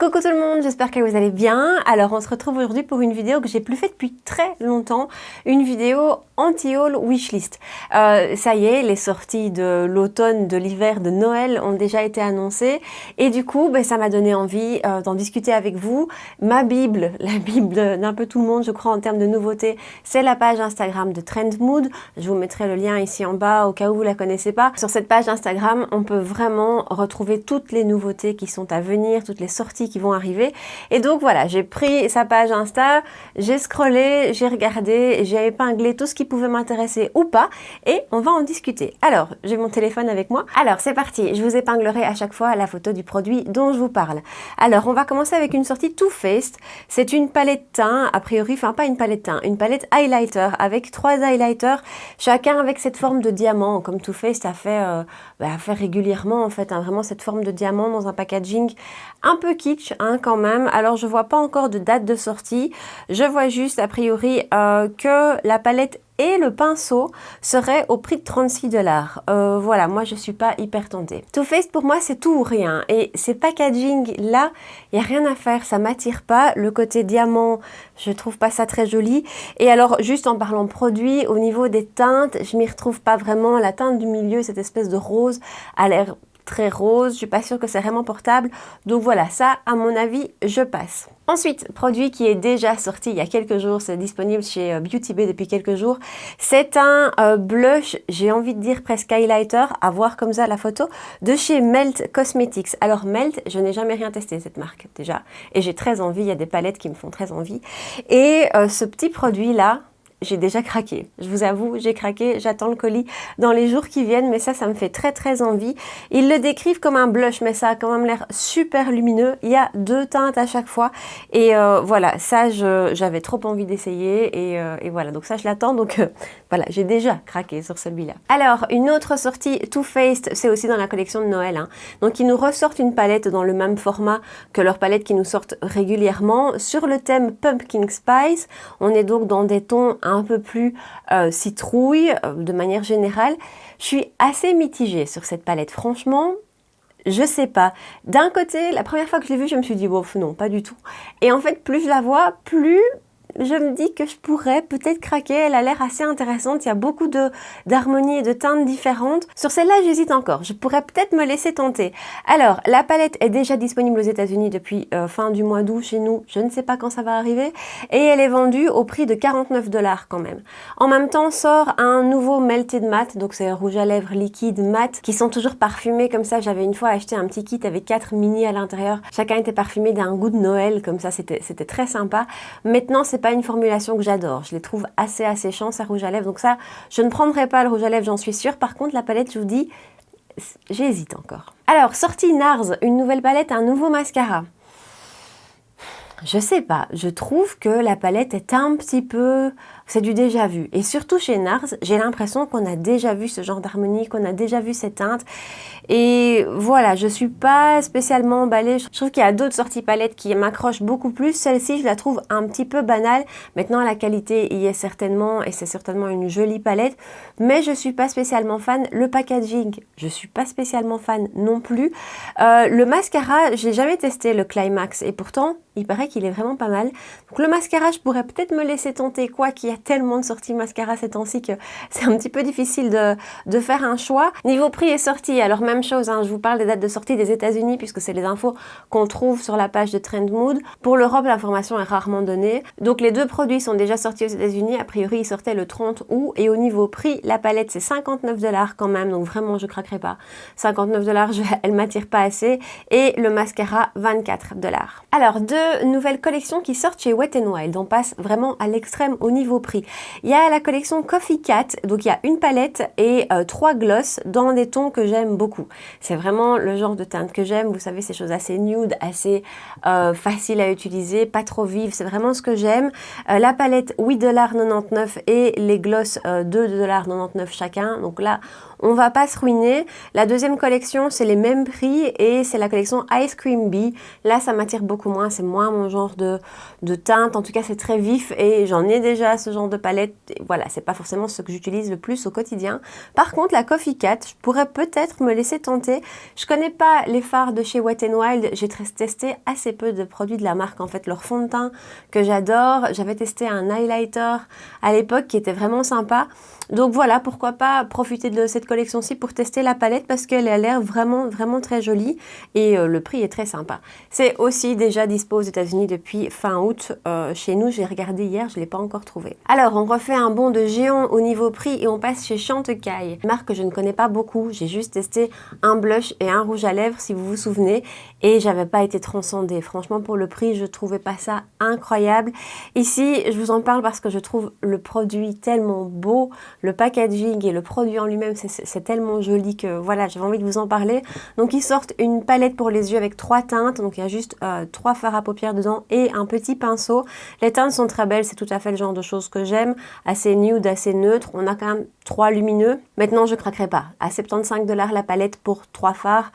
Coucou tout le monde, j'espère que vous allez bien. Alors on se retrouve aujourd'hui pour une vidéo que j'ai plus faite depuis très longtemps, une vidéo anti-haul wishlist. Ça y est, les sorties de l'automne, de l'hiver, de Noël ont déjà été annoncées et du coup ça m'a donné envie d'en discuter avec vous. Ma Bible, la Bible d'un peu tout le monde je crois en termes de nouveautés, c'est la page Instagram de Trendmood. Je vous mettrai le lien ici en bas au cas où vous la connaissez pas. Sur cette page Instagram, on peut vraiment retrouver toutes les nouveautés qui sont à venir, toutes les sorties qui vont arriver. Et donc voilà, j'ai pris sa page Insta, j'ai scrollé, j'ai regardé, j'ai épinglé tout ce qui pouvait m'intéresser ou pas et on va en discuter. Alors, j'ai mon téléphone avec moi. Alors, c'est parti, je vous épinglerai à chaque fois la photo du produit dont je vous parle. Alors, on va commencer avec une sortie Too Faced. C'est une palette teint, a priori, enfin pas une palette teint, une palette highlighter avec 3 highlighters, chacun avec cette forme de diamant, comme Too Faced a fait régulièrement en fait, vraiment cette forme de diamant dans un packaging un peu kitsch quand même. Alors je vois pas encore de date de sortie, je vois juste a priori que la palette et le pinceau seraient au prix de 36 $. Voilà, moi je suis pas hyper tentée. Too Faced pour moi c'est tout ou rien et ces packaging là, il y a rien à faire, ça m'attire pas. Le côté diamant, je trouve pas ça très joli. Et alors juste en parlant produit, au niveau des teintes, je m'y retrouve pas vraiment. La teinte du milieu, cette espèce de rose, a l'air très rose, je suis pas sûre que c'est vraiment portable, donc voilà, ça à mon avis je passe. Ensuite, produit qui est déjà sorti il y a quelques jours, c'est disponible chez Beauty Bay depuis quelques jours, c'est un blush, j'ai envie de dire presque highlighter, à voir comme ça la photo, de chez Melt Cosmetics. Alors Melt, je n'ai jamais rien testé cette marque déjà, et j'ai très envie, il y a des palettes qui me font très envie, et ce petit produit là, j'ai déjà craqué. Je vous avoue, j'ai craqué, j'attends le colis dans les jours qui viennent, mais ça me fait très envie. Ils le décrivent comme un blush, mais ça a quand même l'air super lumineux. Il y a 2 teintes à chaque fois. Et voilà, ça, j'avais trop envie d'essayer. Et voilà, donc ça, je l'attends. Donc voilà, j'ai déjà craqué sur celui-là. Alors, une autre sortie Too Faced, c'est aussi dans la collection de Noël. Donc, ils nous ressortent une palette dans le même format que leurs palettes qui nous sortent régulièrement. Sur le thème Pumpkin Spice, on est donc dans des tons un peu plus citrouille de manière générale. Je suis assez mitigée sur cette palette, franchement. Je sais pas. D'un côté, la première fois que je l'ai vue, je me suis dit, bof, non, pas du tout. Et en fait, plus je la vois, plus je me dis que je pourrais peut-être craquer. Elle a l'air assez intéressante. Il y a beaucoup d'harmonies et de teintes différentes. Sur celle-là, j'hésite encore. Je pourrais peut-être me laisser tenter. Alors, la palette est déjà disponible aux États-Unis depuis fin du mois d'août chez nous. Je ne sais pas quand ça va arriver. Et elle est vendue au prix de 49 $ quand même. En même temps, sort un nouveau Melted Matte. Donc, c'est un rouge à lèvres liquide mat qui sont toujours parfumés comme ça. J'avais une fois acheté un petit kit avec 4 mini à l'intérieur. Chacun était parfumé d'un goût de Noël. Comme ça, c'était très sympa. Maintenant, c'est pas une formulation que j'adore. Je les trouve assez alléchants, ça rouge à lèvres. Donc ça, je ne prendrai pas le rouge à lèvres, j'en suis sûre. Par contre, la palette, je vous dis, j'hésite encore. Alors, sortie NARS, une nouvelle palette, un nouveau mascara. Je sais pas, je trouve que la palette est un petit peu... C'est du déjà vu. Et surtout chez NARS, j'ai l'impression qu'on a déjà vu ce genre d'harmonie, qu'on a déjà vu ces teintes. Et voilà, je suis pas spécialement emballée. Je trouve qu'il y a d'autres sorties palettes qui m'accrochent beaucoup plus. Celle-ci, je la trouve un petit peu banale. Maintenant, la qualité y est certainement, et c'est certainement une jolie palette. Mais je suis pas spécialement fan. Le packaging, je suis pas spécialement fan non plus. Le mascara, j'ai jamais testé le Climax. Et pourtant, il paraît qu'il est vraiment pas mal. Donc le mascara, je pourrais peut-être me laisser tenter, quoi qu'il y a tellement de sorties mascara ces temps-ci que c'est un petit peu difficile de faire un choix. Niveau prix et sortie, alors même chose, je vous parle des dates de sortie des États-Unis puisque c'est les infos qu'on trouve sur la page de Trendmood. Pour l'Europe, l'information est rarement donnée. Donc les 2 produits sont déjà sortis aux États-Unis. A priori, ils sortaient le 30 août. Et au niveau prix, la palette, c'est 59 $ quand même. Donc vraiment, je craquerai pas. 59 $, elle m'attire pas assez. Et le mascara, 24 $. Alors, 2 nouvelles collections qui sortent chez Wet n Wild. On passe vraiment à l'extrême au niveau prix. Il y a la collection Coffee Cat, donc il y a une palette et 3 gloss dans des tons que j'aime beaucoup. C'est vraiment le genre de teinte que j'aime, vous savez, ces choses assez nude, assez faciles à utiliser, pas trop vives, c'est vraiment ce que j'aime. La palette 8,99 $ et les gloss 2,99 $ chacun, donc là on va pas se ruiner. La deuxième collection, c'est les mêmes prix et c'est la collection Ice Cream Bee. Là, ça m'attire beaucoup moins, c'est moins mon genre de teinte. En tout cas, c'est très vif et j'en ai déjà ce genre de palette. Et voilà, c'est pas forcément ce que j'utilise le plus au quotidien. Par contre, la Coffee Cat, je pourrais peut-être me laisser tenter. Je connais pas les fards de chez Wet n Wild. J'ai testé assez peu de produits de la marque, en fait. Leur fond de teint que j'adore. J'avais testé un highlighter à l'époque qui était vraiment sympa. Donc voilà, pourquoi pas profiter de cette collection-ci pour tester la palette parce qu'elle a l'air vraiment très jolie et le prix est très sympa. C'est aussi déjà dispo aux États-Unis depuis fin août. Chez nous, j'ai regardé hier, je ne l'ai pas encore trouvé. Alors, on refait un bond de géant au niveau prix et on passe chez Chantecaille. Une marque que je ne connais pas beaucoup. J'ai juste testé un blush et un rouge à lèvres, si vous vous souvenez, et j'avais pas été transcendée. Franchement, pour le prix, je trouvais pas ça incroyable. Ici, je vous en parle parce que je trouve le produit tellement beau. Le packaging et le produit en lui-même, c'est tellement joli que voilà, j'avais envie de vous en parler. Donc, ils sortent une palette pour les yeux avec 3 teintes. Donc, il y a juste 3 fards à paupières dedans et un petit pinceau. Les teintes sont très belles, c'est tout à fait le genre de choses que j'aime. Assez nude, assez neutre. On a quand même 3 lumineux. Maintenant, je craquerai pas. À 75 $ la palette pour 3 fards.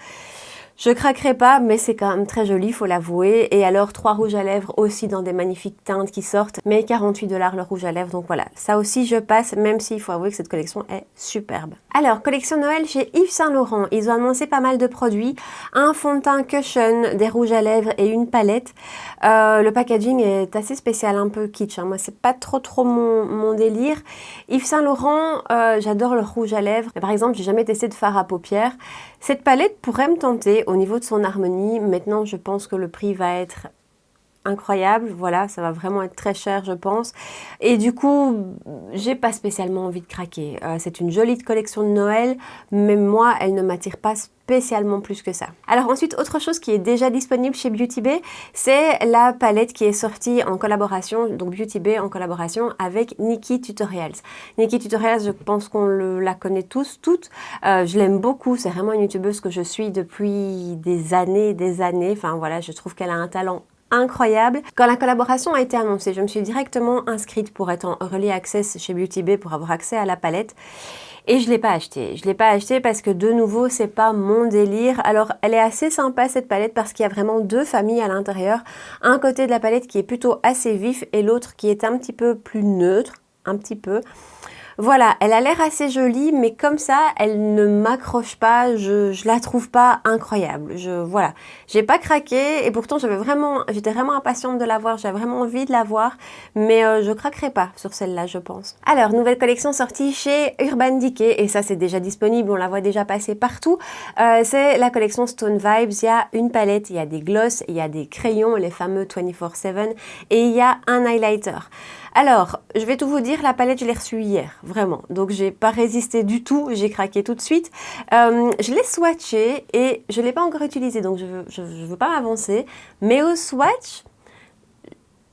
Je craquerai pas, mais c'est quand même très joli, faut l'avouer. Et alors, 3 rouges à lèvres aussi dans des magnifiques teintes qui sortent, mais 48 $ le rouge à lèvres. Donc voilà, ça aussi je passe, même s'il faut avouer que cette collection est superbe. Alors, collection Noël chez Yves Saint Laurent. Ils ont annoncé pas mal de produits. Un fond de teint cushion, des rouges à lèvres et une palette. Le packaging est assez spécial, un peu kitsch. Hein. Moi, c'est pas trop mon délire. Yves Saint Laurent, j'adore le rouge à lèvres. Mais par exemple, j'ai jamais testé de fard à paupières. Cette palette pourrait me tenter au niveau de son harmonie. Maintenant, je pense que le prix va être incroyable. Voilà, ça va vraiment être très cher, je pense. Et du coup, j'ai pas spécialement envie de craquer. C'est une jolie collection de Noël, mais moi, elle ne m'attire pas spécialement plus que ça. Alors ensuite, autre chose qui est déjà disponible chez Beauty Bay, c'est la palette qui est sortie en collaboration, donc Beauty Bay en collaboration avec Nikkie Tutorials. Nikkie Tutorials, je pense qu'on la connaît tous, toutes. Je l'aime beaucoup, c'est vraiment une youtubeuse que je suis depuis des années. Enfin voilà, je trouve qu'elle a un talent incroyable. Quand la collaboration a été annoncée, je me suis directement inscrite pour être en Early Access chez Beauty Bay pour avoir accès à la palette. Et je l'ai pas acheté. Je l'ai pas acheté parce que de nouveau, c'est pas mon délire. Alors, elle est assez sympa cette palette parce qu'il y a vraiment 2 familles à l'intérieur. Un côté de la palette qui est plutôt assez vif et l'autre qui est un petit peu plus neutre, un petit peu. Voilà, elle a l'air assez jolie, mais comme ça, elle ne m'accroche pas, je la trouve pas incroyable. Voilà, j'ai pas craqué et pourtant j'étais vraiment impatiente de la voir, j'avais vraiment envie de la voir, mais je craquerai pas sur celle-là, je pense. Alors, nouvelle collection sortie chez Urban Decay, et ça c'est déjà disponible, on la voit déjà passer partout. C'est la collection Stone Vibes, il y a une palette, il y a des glosses, il y a des crayons, les fameux 24/7, et il y a un highlighter. Alors, je vais tout vous dire, la palette, je l'ai reçue hier, vraiment. Donc, j'ai pas résisté du tout, j'ai craqué tout de suite. Je l'ai swatché et je l'ai pas encore utilisé, donc je veux pas m'avancer. Mais au swatch,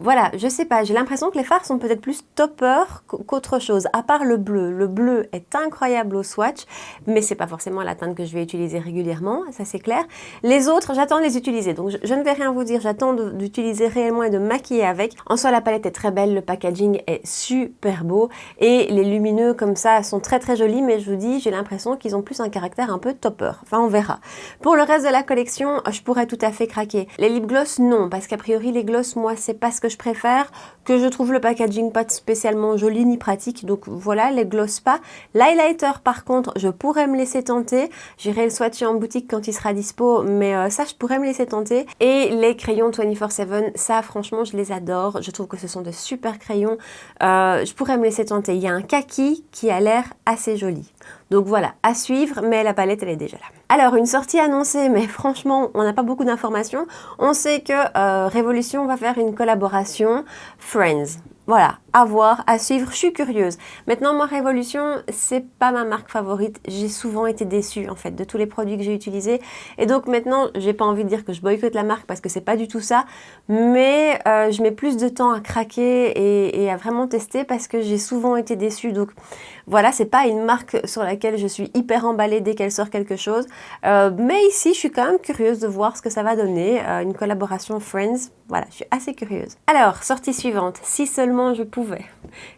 voilà, je sais pas, j'ai l'impression que les fards sont peut-être plus topper qu'autre chose, à part le bleu. Le bleu est incroyable au swatch, mais c'est pas forcément la teinte que je vais utiliser régulièrement, ça c'est clair. Les autres, j'attends de les utiliser, donc je ne vais rien vous dire, j'attends d'utiliser réellement et de maquiller avec. En soi, la palette est très belle, le packaging est super beau, et les lumineux comme ça sont très jolis, mais je vous dis, j'ai l'impression qu'ils ont plus un caractère un peu topper. Enfin, on verra. Pour le reste de la collection, je pourrais tout à fait craquer. Les lip gloss, non, parce qu'a priori, les gloss, moi, c'est pas ce que je préfère, que je trouve le packaging pas spécialement joli ni pratique, donc voilà, les gloss pas. L'highlighter par contre, je pourrais me laisser tenter, j'irai le swatcher en boutique quand il sera dispo, mais ça je pourrais me laisser tenter. Et les crayons 24/7, ça franchement je les adore, je trouve que ce sont de super crayons, je pourrais me laisser tenter. Il y a un kaki qui a l'air assez joli. Donc voilà, à suivre, mais la palette, elle est déjà là. Alors, une sortie annoncée, mais franchement, on n'a pas beaucoup d'informations. On sait que Révolution va faire une collaboration Friends. Voilà, à voir, à suivre, je suis curieuse. Maintenant, moi, Révolution, c'est pas ma marque favorite. J'ai souvent été déçue, en fait, de tous les produits que j'ai utilisés. Et donc, maintenant, j'ai pas envie de dire que je boycotte la marque parce que c'est pas du tout ça. Mais je mets plus de temps à craquer et à vraiment tester parce que j'ai souvent été déçue. Donc, voilà, c'est pas une marque sur laquelle je suis hyper emballée dès qu'elle sort quelque chose. Mais ici, je suis quand même curieuse de voir ce que ça va donner. Une collaboration Friends, voilà, je suis assez curieuse. Alors, sortie suivante. Si seulement je pouvais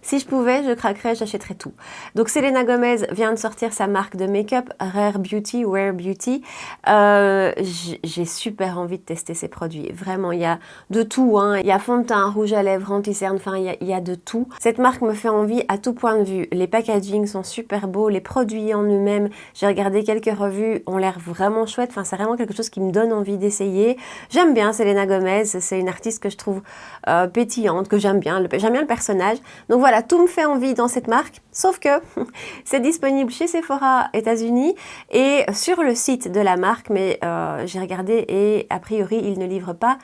si je pouvais, je craquerais, j'achèterais tout. Donc Selena Gomez vient de sortir sa marque de make-up, Rare Beauty, Rare Beauty. J'ai super envie de tester ces produits. Vraiment, il y a de tout, hein. Il y a fond de teint, rouge à lèvres, anti-cerne, enfin il y a de tout. Cette marque me fait envie à tout point de vue. Les packagings sont super beaux, les produits en eux-mêmes, j'ai regardé quelques revues, ont l'air vraiment chouettes. Enfin, c'est vraiment quelque chose qui me donne envie d'essayer. J'aime bien Selena Gomez, c'est une artiste que je trouve pétillante, que j'aime bien le personnage. Donc voilà, tout me fait envie dans cette marque, sauf que c'est disponible chez Sephora États-Unis et sur le site de la marque, mais j'ai regardé et a priori, ils ne livrent pas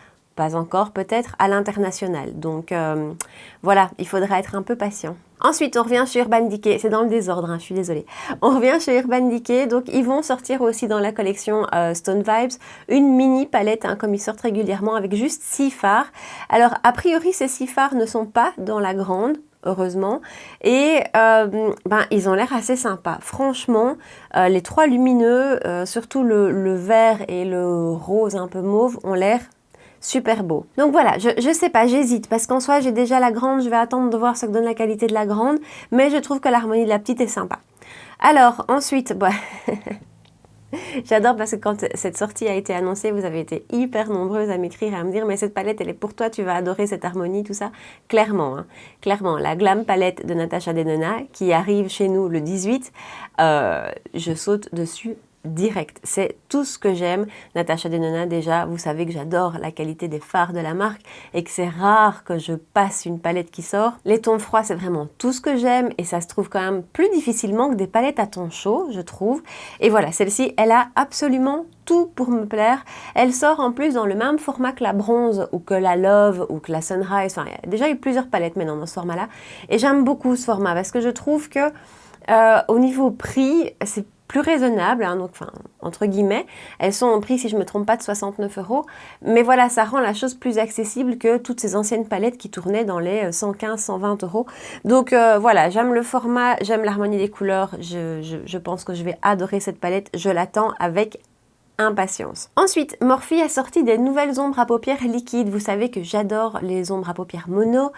encore peut-être, à l'international. Donc voilà, il faudra être un peu patient. Ensuite, on revient chez Urban Decay. C'est dans le désordre, hein, je suis désolée. On revient chez Urban Decay. Donc, ils vont sortir aussi dans la collection Stone Vibes une mini palette, hein, comme ils sortent régulièrement, avec juste 6 fards. Alors, a priori, ces 6 fards ne sont pas dans la grande, heureusement. Et ils ont l'air assez sympas. Franchement, les 3 lumineux, surtout le vert et le rose un peu mauve, ont l'air super beau. Donc voilà, je sais pas, j'hésite parce qu'en soi j'ai déjà la grande, je vais attendre de voir ce que donne la qualité de la grande, mais je trouve que l'harmonie de la petite est sympa. Alors ensuite, j'adore parce que quand cette sortie a été annoncée, vous avez été hyper nombreuses à m'écrire et à me dire mais cette palette elle est pour toi, tu vas adorer cette harmonie, tout ça. Clairement, hein, clairement, la Glam palette de Natasha Denona qui arrive chez nous le 18, je saute dessus direct. C'est tout ce que j'aime. Natasha Denona, déjà, vous savez que j'adore la qualité des fards de la marque et que c'est rare que je passe une palette qui sort. Les tons froids, c'est vraiment tout ce que j'aime et ça se trouve quand même plus difficilement que des palettes à tons chauds, je trouve. Et voilà, celle-ci, elle a absolument tout pour me plaire. Elle sort en plus dans le même format que la bronze ou que la love ou que la sunrise. Enfin, il y a déjà eu plusieurs palettes maintenant dans ce format-là. Et j'aime beaucoup ce format parce que je trouve que au niveau prix, c'est plus raisonnable, hein, donc enfin, entre guillemets, elles sont en prix, si je ne me trompe pas, de 69 €, mais voilà, ça rend la chose plus accessible que toutes ces anciennes palettes qui tournaient dans les 115, 120 €. Donc voilà, j'aime le format, j'aime l'harmonie des couleurs, je pense que je vais adorer cette palette, je l'attends avec impatience. Ensuite, Morphe a sorti des nouvelles ombres à paupières liquides. Vous savez que j'adore les ombres à paupières mono,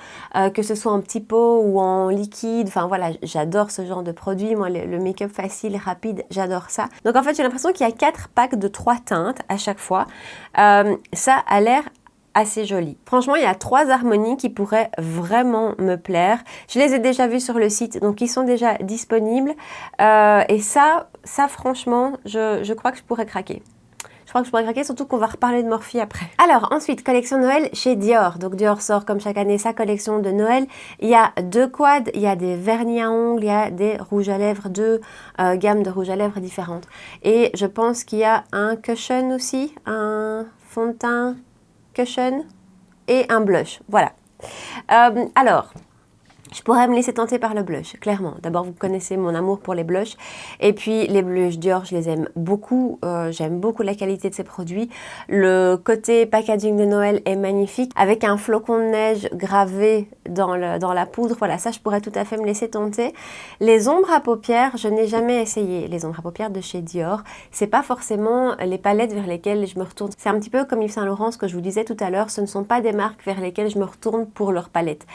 que ce soit en petit pot ou en liquide. Enfin voilà, j'adore ce genre de produit. Moi, le make-up facile, rapide, j'adore ça. Donc en fait, j'ai l'impression qu'il y a 4 packs de 3 teintes à chaque fois. Ça a l'air assez joli. Franchement, il y a 3 harmonies qui pourraient vraiment me plaire. Je les ai déjà vues sur le site, donc ils sont déjà disponibles. Et ça franchement, je crois que je pourrais craquer. Je crois que je pourrais craquer, surtout qu'on va reparler de Morphe après. Alors, ensuite, collection Noël chez Dior. Donc, Dior sort comme chaque année sa collection de Noël. Il y a 2 quads, il y a des vernis à ongles, il y a des rouges à lèvres, 2 gammes de rouges à lèvres différentes. Et je pense qu'il y a un cushion aussi, un fond de teint cushion et un blush. Voilà. Alors, je pourrais me laisser tenter par le blush, clairement. D'abord, vous connaissez mon amour pour les blushs. Et puis, les blushs Dior, je les aime beaucoup. J'aime beaucoup la qualité de ces produits. Le côté packaging de Noël est magnifique. Avec un flocon de neige gravé dans la poudre. Voilà, ça, je pourrais tout à fait me laisser tenter. Les ombres à paupières, je n'ai jamais essayé. Les ombres à paupières de chez Dior, c'est pas forcément les palettes vers lesquelles je me retourne. C'est un petit peu comme Yves Saint Laurent, ce que je vous disais tout à l'heure. Ce ne sont pas des marques vers lesquelles je me retourne pour leurs palettes.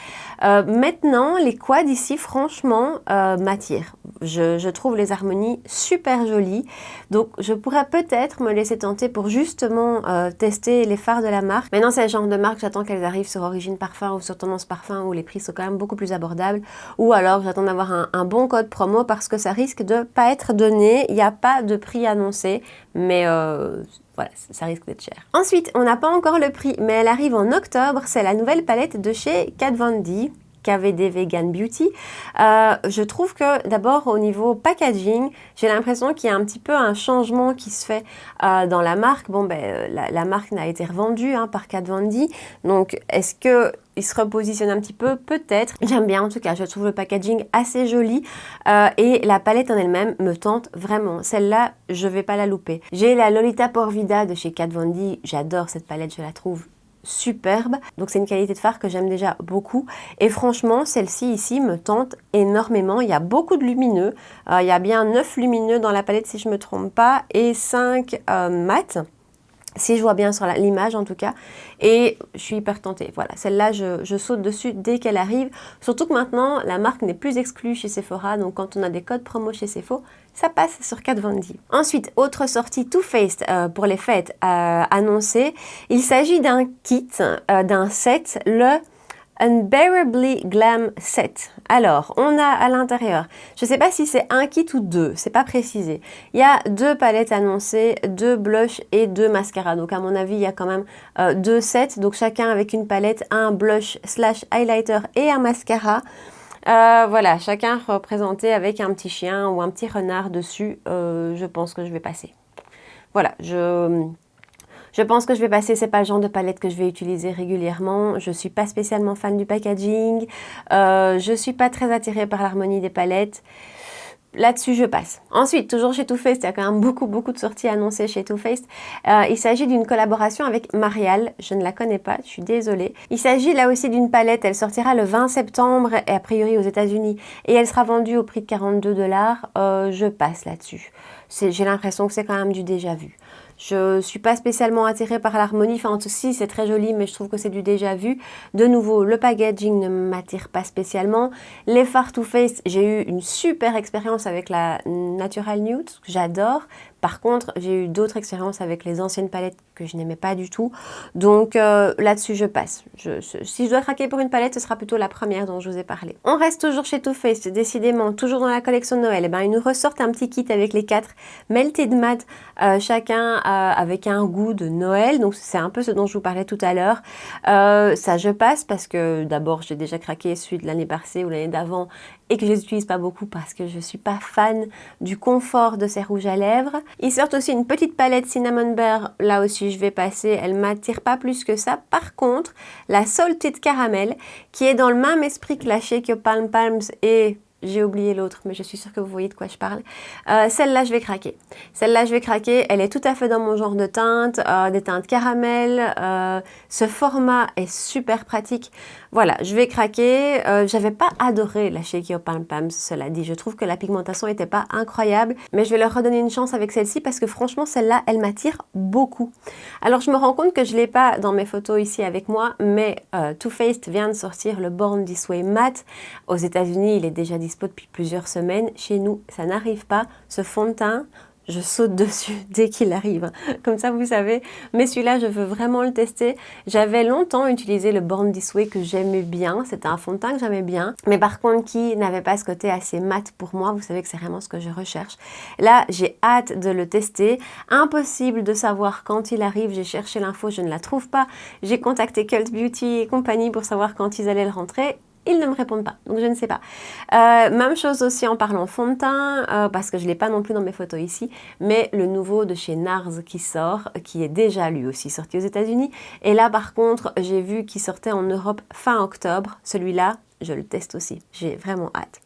Maintenant, les quads ici, franchement, m'attirent. Je trouve les harmonies super jolies. Donc, je pourrais peut-être me laisser tenter pour justement tester les fards de la marque. Maintenant, c'est le genre de marque, j'attends qu'elles arrivent sur Origine Parfum ou sur Tendance Parfum où les prix sont quand même beaucoup plus abordables. Ou alors, j'attends d'avoir un bon code promo parce que ça risque de pas être donné. Il n'y a pas de prix annoncé, mais voilà, ça risque d'être cher. Ensuite, on n'a pas encore le prix, mais elle arrive en octobre. C'est la nouvelle palette de chez Kat Von D. KVD Vegan Beauty. Je trouve que d'abord au niveau packaging, j'ai l'impression qu'il y a un petit peu un changement qui se fait dans la marque. Bon, la marque n'a été revendue par Kat Von D. Donc, est-ce que il se repositionne un petit peu? Peut-être. J'aime bien en tout cas, je trouve le packaging assez joli et la palette en elle-même me tente vraiment. Celle-là, je vais pas la louper. J'ai la Lolita Porvida de chez Kat Von D. J'adore cette palette, je la trouve superbe. Donc c'est une qualité de fard que j'aime déjà beaucoup. Et franchement, celle-ci ici me tente énormément. Il y a beaucoup de lumineux. Il y a bien 9 lumineux dans la palette si je ne me trompe pas et 5 mat. si je vois bien sur l'image en tout cas, et je suis hyper tentée. Voilà, celle-là, je saute dessus dès qu'elle arrive. Surtout que maintenant, la marque n'est plus exclue chez Sephora, donc quand on a des codes promo chez Sephora, ça passe sur Kat Von D. Ensuite, autre sortie Too Faced pour les fêtes annoncée. Il s'agit d'un kit, d'un set, le Unbearably Glam Set. Alors, on a à l'intérieur, je ne sais pas si c'est un kit ou deux, c'est pas précisé. Il y a 2 palettes annoncées, 2 blushs et 2 mascaras. Donc à mon avis, il y a quand même 2 sets, donc chacun avec une palette, un blush slash highlighter et un mascara. Voilà, chacun représenté avec un petit chien ou un petit renard dessus. Je pense que je vais passer. Voilà, je pense que je vais passer, c'est pas le genre de palette que je vais utiliser régulièrement. Je suis pas spécialement fan du packaging. Je suis pas très attirée par l'harmonie des palettes. Là-dessus, je passe. Ensuite, toujours chez Too Faced, il y a quand même beaucoup de sorties annoncées chez Too Faced. Il s'agit d'une collaboration avec Marial. Je ne la connais pas, je suis désolée. Il s'agit là aussi d'une palette. Elle sortira le 20 septembre, et a priori aux États-Unis. Et elle sera vendue au prix de 42 $. Je passe là-dessus. J'ai l'impression que c'est quand même du déjà vu. Je ne suis pas spécialement attirée par l'harmonie, enfin si c'est très joli, mais je trouve que c'est du déjà vu. De nouveau, le packaging ne m'attire pas spécialement. Les fards Too Faced, j'ai eu une super expérience avec la Natural Nude, que j'adore. Par contre, j'ai eu d'autres expériences avec les anciennes palettes que je n'aimais pas du tout. Donc là-dessus, je passe. Si je dois craquer pour une palette, ce sera plutôt la première dont je vous ai parlé. On reste toujours chez Too Faced, décidément, toujours dans la collection de Noël. Et ben, ils nous ressortent un petit kit avec les 4 Melted Matte, chacun avec un goût de Noël. Donc c'est un peu ce dont je vous parlais tout à l'heure. Ça, je passe parce que d'abord, j'ai déjà craqué celui de l'année passée ou l'année d'avant et que je les utilise pas beaucoup parce que je suis pas fan du confort de ces rouges à lèvres. Ils sortent aussi une petite palette Cinnamon Bear, là aussi je vais passer, elle m'attire pas plus que ça. Par contre, la Salted Caramel, qui est dans le même esprit que la Shake Your Palm Palms et... j'ai oublié l'autre, mais je suis sûre que vous voyez de quoi je parle. Celle-là, je vais craquer. Celle-là, je vais craquer. Elle est tout à fait dans mon genre de teinte, des teintes caramel. Ce format est super pratique. Voilà, je vais craquer. J'avais pas adoré la Shake Your Palm Palms, cela dit. Je trouve que la pigmentation était pas incroyable, mais je vais leur redonner une chance avec celle-ci parce que franchement, celle-là, elle m'attire beaucoup. Alors, je me rends compte que je l'ai pas dans mes photos ici avec moi, mais Too Faced vient de sortir le Born This Way Matte. Aux États-Unis, il est déjà disponible depuis plusieurs semaines. Chez nous, ça n'arrive pas. Ce fond de teint, je saute dessus dès qu'il arrive. Comme ça, vous savez. Mais celui-là, je veux vraiment le tester. J'avais longtemps utilisé le Born This Way que j'aimais bien. C'était un fond de teint que j'aimais bien. Mais par contre, qui n'avait pas ce côté assez mat pour moi. Vous savez que c'est vraiment ce que je recherche. Là, j'ai hâte de le tester. Impossible de savoir quand il arrive. J'ai cherché l'info, je ne la trouve pas. J'ai contacté Cult Beauty et compagnie pour savoir quand ils allaient le rentrer. Ils ne me répondent pas, donc je ne sais pas. Même chose aussi en parlant fond de teint, parce que je ne l'ai pas non plus dans mes photos ici, mais le nouveau de chez NARS qui sort, qui est déjà lui aussi sorti aux États-Unis. Et là par contre, j'ai vu qu'il sortait en Europe fin octobre. Celui-là, je le teste aussi. J'ai vraiment hâte.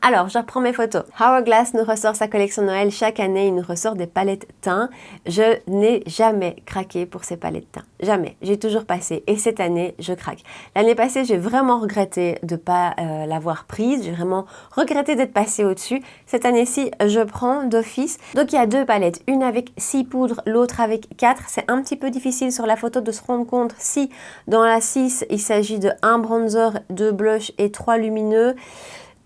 Alors, je reprends mes photos. Hourglass nous ressort sa collection Noël. Chaque année, il nous ressort des palettes teints. Je n'ai jamais craqué pour ces palettes teints. Jamais. J'ai toujours passé. Et cette année, je craque. L'année passée, j'ai vraiment regretté de ne pas l'avoir prise. J'ai vraiment regretté d'être passée au-dessus. Cette année-ci, je prends d'office. Donc, il y a 2 palettes. Une avec 6 poudres, l'autre avec 4. C'est un petit peu difficile sur la photo de se rendre compte si dans la 6, il s'agit de 1 bronzer, 2 blushs et 3 lumineux.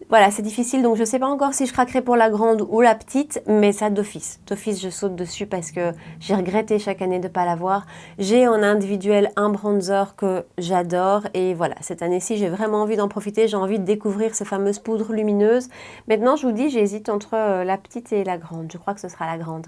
Voilà, c'est difficile, donc je ne sais pas encore si je craquerai pour la grande ou la petite, mais ça d'office. D'office, je saute dessus parce que j'ai regretté chaque année de ne pas l'avoir. J'ai en individuel un bronzer que j'adore et voilà, cette année-ci, j'ai vraiment envie d'en profiter. J'ai envie de découvrir ces fameuses poudres lumineuses. Maintenant, je vous dis, j'hésite entre la petite et la grande. Je crois que ce sera la grande.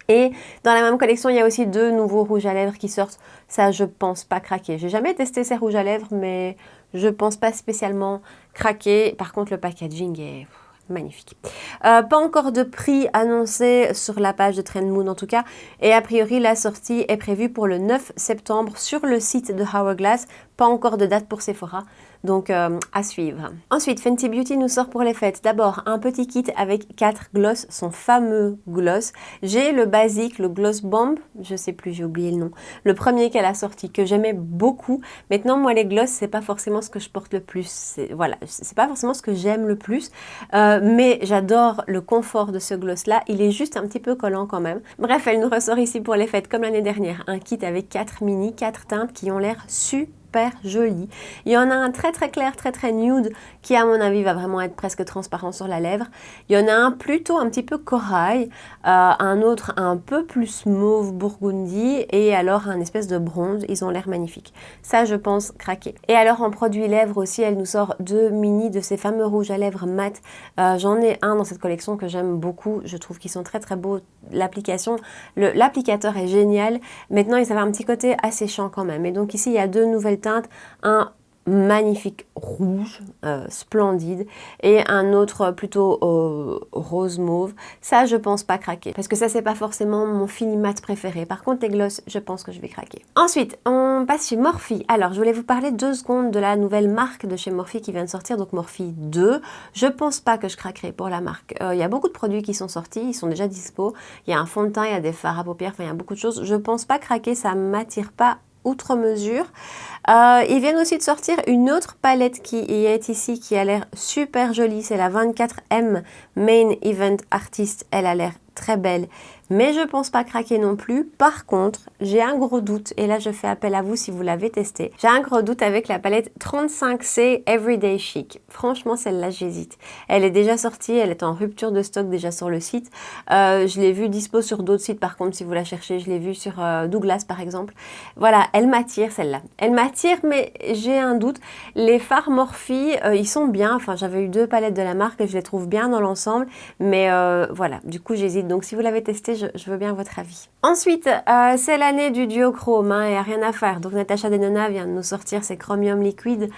Et dans la même collection, il y a aussi 2 nouveaux rouges à lèvres qui sortent. Ça, je pense pas craquer. J'ai jamais testé ces rouges à lèvres, mais je pense pas spécialement craquer. Par contre, le packaging est magnifique. Pas encore de prix annoncé sur la page de Trendmood en tout cas. Et a priori, la sortie est prévue pour le 9 septembre sur le site de Hourglass. Pas encore de date pour Sephora. Donc à suivre. Ensuite, Fenty Beauty nous sort pour les fêtes. D'abord, un petit kit avec 4 gloss, son fameux gloss. J'ai le basique, le Gloss Bomb, je sais plus, j'ai oublié le nom. Le premier qu'elle a sorti, que j'aimais beaucoup. Maintenant, moi, les gloss, c'est pas forcément ce que je porte le plus. Voilà, c'est pas forcément ce que j'aime le plus. Mais j'adore le confort de ce gloss-là. Il est juste un petit peu collant quand même. Bref, elle nous ressort ici pour les fêtes, comme l'année dernière. Un kit avec 4 mini, 4 teintes qui ont l'air super joli. Il y en a un très très clair, très très nude qui à mon avis va vraiment être presque transparent sur la lèvre. Il y en a un plutôt un petit peu corail, un autre un peu plus mauve burgundy et alors un espèce de bronze. Ils ont l'air magnifiques. Ça je pense craquer. Et alors en produit lèvres aussi, elle nous sort 2 mini de ces fameux rouges à lèvres mat. J'en ai un dans cette collection que j'aime beaucoup. Je trouve qu'ils sont très très beaux. L'applicateur est génial. Maintenant ils avaient un petit côté asséchant quand même. Et donc ici il y a 2 nouvelles teintes, un magnifique rouge, splendide, et un autre plutôt rose mauve. Ça, je pense pas craquer, parce que ça, c'est pas forcément mon fini mat préféré. Par contre, les gloss, je pense que je vais craquer. Ensuite, on passe chez Morphe. Alors, je voulais vous parler 2 secondes de la nouvelle marque de chez Morphe qui vient de sortir, donc Morphe 2. Je pense pas que je craquerai pour la marque. Il y a beaucoup de produits qui sont sortis, ils sont déjà dispo. Il y a un fond de teint, il y a des fards à paupières, enfin, il y a beaucoup de choses. Je pense pas craquer, ça m'attire pas outre mesure. Ils viennent aussi de sortir une autre palette qui est ici, qui a l'air super jolie. C'est la 24M Main Event Artist. Elle a l'air très belle, mais je pense pas craquer non plus. Par contre, j'ai un gros doute, et là je fais appel à vous si vous l'avez testé. J'ai un gros doute avec la palette 35C Everyday Chic. Franchement, celle-là, j'hésite. Elle est déjà sortie, elle est en rupture de stock déjà sur le site. Je l'ai vue dispo sur d'autres sites, par contre, si vous la cherchez, je l'ai vue sur Douglas, par exemple. Voilà, elle m'attire, celle-là. Elle m'attire, mais j'ai un doute. Les fards Morphe, ils sont bien. Enfin, j'avais eu 2 palettes de la marque et je les trouve bien dans l'ensemble. Mais voilà, du coup, j'hésite. Donc, si vous l'avez testé, je veux bien votre avis. Ensuite, c'est l'année du duochrome, hein, il n'y a rien à faire. Donc, Natasha Denona vient de nous sortir ses Chromium Liquid,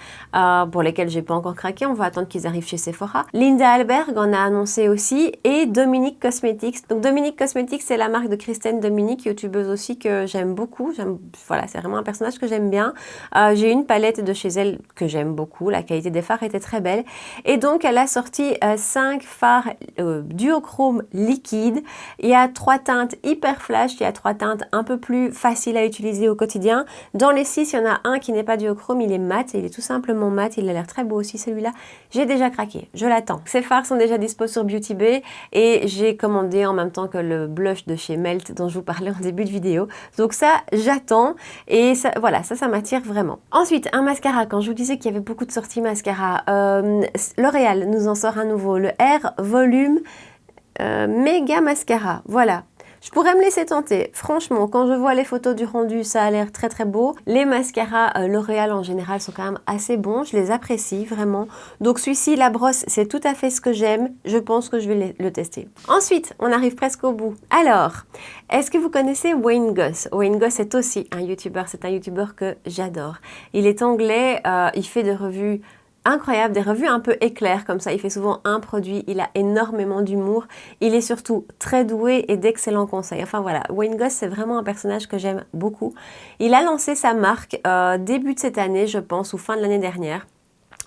pour lesquels j'ai pas encore craqué. On va attendre qu'ils arrivent chez Sephora. Linda Alberg en a annoncé aussi, et Dominique Cosmetics. Donc, Dominique Cosmetics, c'est la marque de Kristen Dominique, youtubeuse aussi que j'aime beaucoup. Voilà, c'est vraiment un personnage que j'aime bien. J'ai une palette de chez elle que j'aime beaucoup. La qualité des fards était très belle. Et donc, elle a sorti 5 fards duochrome liquide. Il y a 3 teintes hyper flash, il y a 3 teintes un peu plus faciles à utiliser au quotidien. Dans les 6, il y en a un qui n'est pas duochrome, il est mat, il est tout simplement mat, il a l'air très beau aussi celui-là. J'ai déjà craqué, je l'attends. Ces fards sont déjà dispo sur Beauty Bay et j'ai commandé en même temps que le blush de chez Melt dont je vous parlais en début de vidéo. Donc ça, j'attends et ça, voilà, ça m'attire vraiment. Ensuite, un mascara. Quand je vous disais qu'il y avait beaucoup de sorties mascara, L'Oréal nous en sort un nouveau, le Air Volume Méga Mascara, voilà. Je pourrais me laisser tenter. Franchement, quand je vois les photos du rendu, ça a l'air très très beau. Les mascaras L'Oréal en général sont quand même assez bons. Je les apprécie vraiment. Donc celui-ci, la brosse, c'est tout à fait ce que j'aime. Je pense que je vais le tester. Ensuite, on arrive presque au bout. Alors, est-ce que vous connaissez Wayne Goss? Wayne Goss est aussi un youtubeur. C'est un youtubeur que j'adore. Il est anglais. Il fait des revues incroyable, des revues un peu éclairs comme ça, il fait souvent un produit, il a énormément d'humour, il est surtout très doué et d'excellents conseils. Enfin voilà, Wayne Goss c'est vraiment un personnage que j'aime beaucoup. Il a lancé sa marque début de cette année je pense, ou fin de l'année dernière,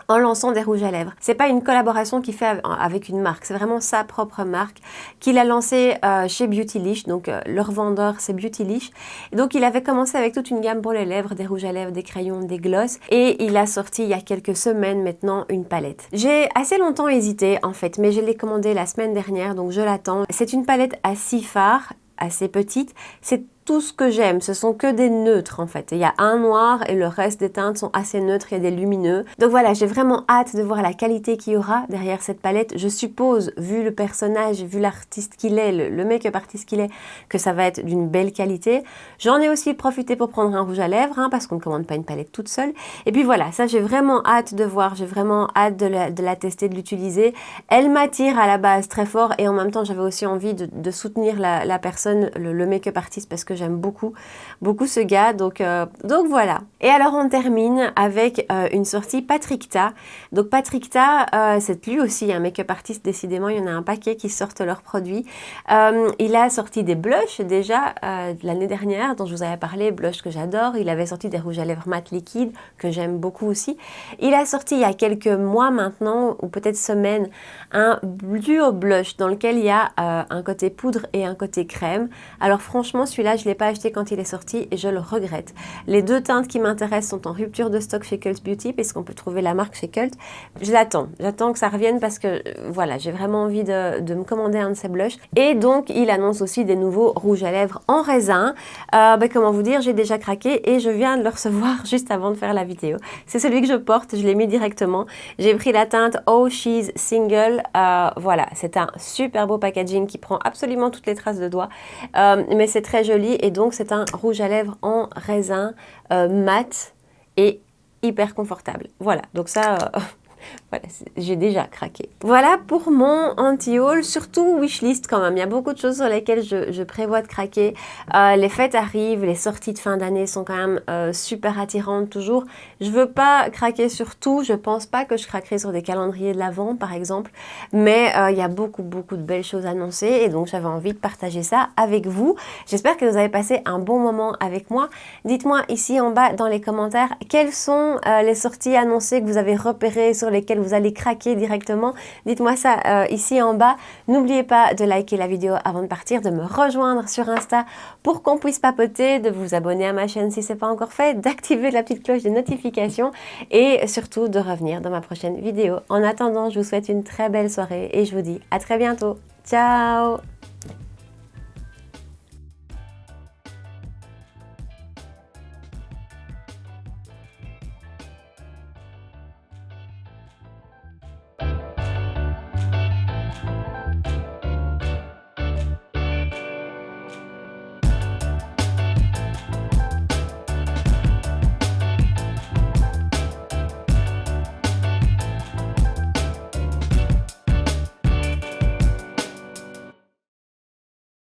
en lançant des rouges à lèvres. C'est pas une collaboration qu'il fait avec une marque, c'est vraiment sa propre marque qu'il a lancée chez Beautylish, donc leur vendeur c'est Beautylish. Et donc il avait commencé avec toute une gamme pour les lèvres, des rouges à lèvres, des crayons, des gloss, et il a sorti il y a quelques semaines maintenant une palette. J'ai assez longtemps hésité en fait, mais je l'ai commandée la semaine dernière, donc je l'attends. C'est une palette à 6 fards, assez petite, c'est tout ce que j'aime, ce sont que des neutres en fait. Il y a un noir et le reste des teintes sont assez neutres, il y a des lumineux. Donc voilà, j'ai vraiment hâte de voir la qualité qu'il y aura derrière cette palette. Je suppose, vu le personnage, vu l'artiste qu'il est, le make-up artiste qu'il est, que ça va être d'une belle qualité. J'en ai aussi profité pour prendre un rouge à lèvres, hein, parce qu'on ne commande pas une palette toute seule. Et puis voilà, ça j'ai vraiment hâte de voir, j'ai vraiment hâte de la tester, de l'utiliser. Elle m'attire à la base très fort et en même temps j'avais aussi envie de soutenir la personne, le make-up artiste, parce que que j'aime beaucoup ce gars, donc voilà. Et alors on termine avec une sortie Patrick Ta. Donc Patrick Ta, c'est lui aussi un make-up artiste, décidément il y en a un paquet qui sortent leurs produits. Il a sorti des blushs déjà l'année dernière, dont je vous avais parlé, blush que j'adore. Il avait sorti des rouges à lèvres mat liquides que j'aime beaucoup aussi. Il a sorti il y a quelques mois maintenant, ou peut-être semaines, un duo blush dans lequel il y a un côté poudre et un côté crème. Alors franchement, celui-là, je ne l'ai pas acheté quand il est sorti et je le regrette. Les deux teintes qui m'intéressent sont en rupture de stock chez Cult Beauty, puisqu'on peut trouver la marque chez Cult. J'attends que ça revienne parce que voilà, j'ai vraiment envie de me commander un de ces blushs. Et donc, il annonce aussi des nouveaux rouges à lèvres en raisin. Comment vous dire, j'ai déjà craqué et je viens de le recevoir juste avant de faire la vidéo. C'est celui que je porte, je l'ai mis directement. J'ai pris la teinte Oh She's Single. Voilà, c'est un super beau packaging qui prend absolument toutes les traces de doigts. Mais c'est très joli et donc c'est un rouge à lèvres en raisin mat et hyper confortable. Voilà, donc ça... Voilà, j'ai déjà craqué. Voilà pour mon anti-haul, surtout wishlist quand même. Il y a beaucoup de choses sur lesquelles je prévois de craquer. Les fêtes arrivent, les sorties de fin d'année sont quand même super attirantes toujours. Je veux pas craquer sur tout, je pense pas que je craquerai sur des calendriers de l'Avent par exemple, mais il y a beaucoup de belles choses annoncées et donc j'avais envie de partager ça avec vous. J'espère que vous avez passé un bon moment avec moi. Dites-moi ici en bas dans les commentaires quelles sont les sorties annoncées que vous avez repérées, sur lesquelles vous allez craquer directement. Dites-moi ça ici en bas. N'oubliez pas de liker la vidéo avant de partir, de me rejoindre sur Insta pour qu'on puisse papoter, de vous abonner à ma chaîne si ce n'est pas encore fait, d'activer la petite cloche des notifications et surtout de revenir dans ma prochaine vidéo. En attendant, je vous souhaite une très belle soirée et je vous dis à très bientôt. Ciao!